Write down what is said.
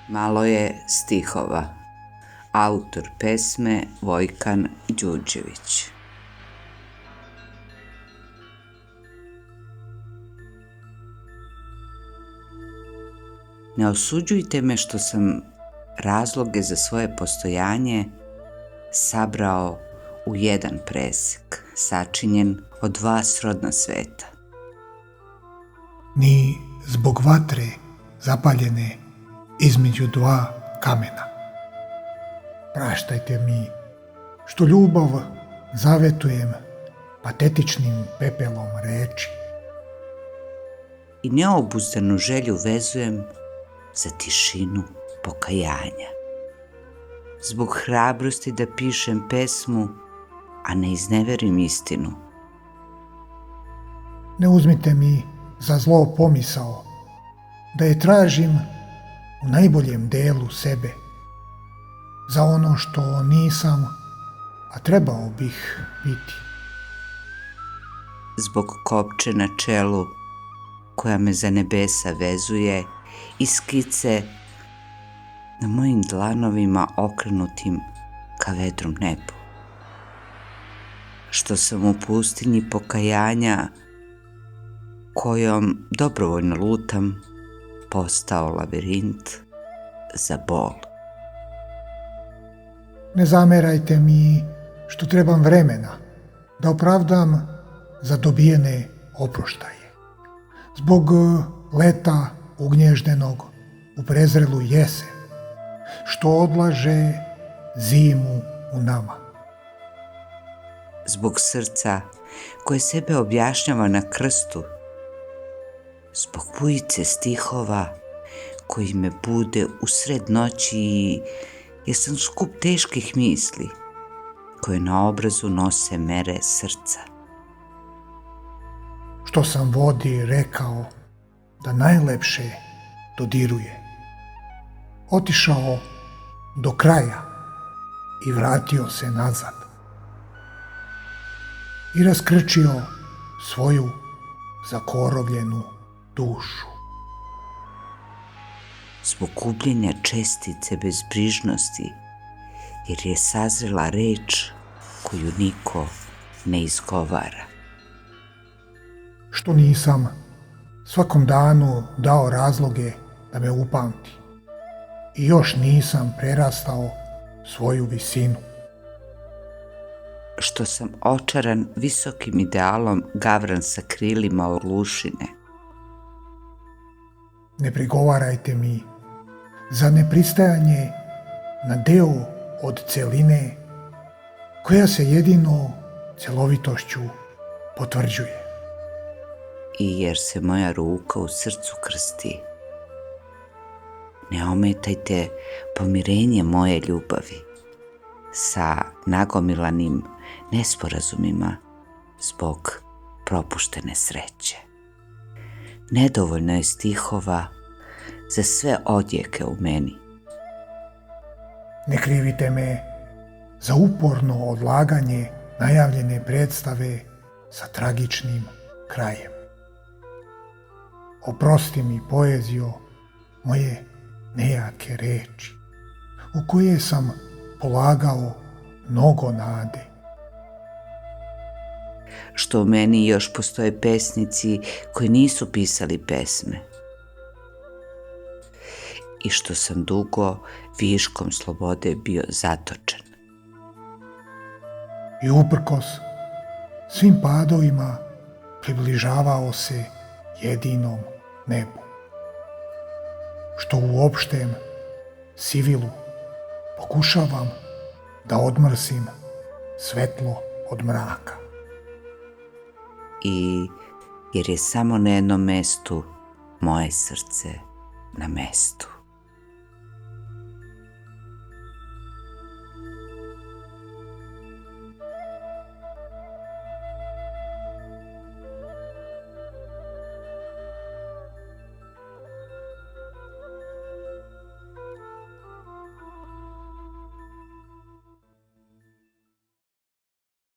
Malo je stihova. Autor pesme Vojkan Đurđević. Ne osuđujte me što sam razloge za svoje postojanje sabrao u jedan presek, sačinjen od dva srodna sveta. Ni zbog vatre zapaljene između dva kamena. Praštajte mi što ljubav zavetujem patetičnim pepelom reči. I neobuzdanu želju vezujem za tišinu pokajanja. Zbog hrabrosti da pišem pesmu, a ne izneverim istinu. Ne uzmite mi za zlo pomisao da je tražim u najboljem delu sebe, za ono što nisam, a trebao bih biti. Zbog kopče na čelu koja me za nebesa vezuje i skice na mojim dlanovima okrenutim ka vedrom nebu. Što sam u pustinji pokajanja kojom dobrovoljno lutam postao labirint za bol. Ne zamerajte mi što trebam vremena da opravdam za dobijene oproštaje. Zbog leta ugnježdenog u prezrelu jesen, što odlaže zimu u nama. Zbog srca koje sebe objašnjava na krstu, zbog bujice stihova koji me bude usred noći jer sam skup teških misli koje na obrazu nose mere srca. Što sam vodi rekao da najlepše dodiruje. Otišao do kraja i vratio se nazad. I raskrčio svoju zakorovljenu dušu. Zbog gubljenja čestice bezbrižnosti, jer je sazrela reč koju niko ne izgovara. Što nisam svakom danu dao razloge da me upamti i još nisam prerastao svoju visinu. Što sam očaran visokim idealom gavran sa krilima orlušine. Ne prigovarajte mi za nepristajanje na deo od celine koja se jedino celovitošću potvrđuje. I jer se moja ruka u srcu krsti, ne ometajte pomirenje moje ljubavi sa nagomilanim nesporazumima zbog propuštene sreće. Nedovoljno je stihova za sve odjeke u meni. Ne krivite me za uporno odlaganje najavljene predstave sa tragičnim krajem. Oprosti mi, poezio, moje nejake reči, u koje sam polagao mnogo nade. Što u meni još postoje pesnici koji nisu pisali pesme. I što sam dugo viškom slobode bio zatočen. I uprkos svim padovima približavao se jedinom nebu. Što u opštem sivilu pokušavam da odmrsim svetlo od mraka. I jer je samo na jednom mestu moje srce na mestu.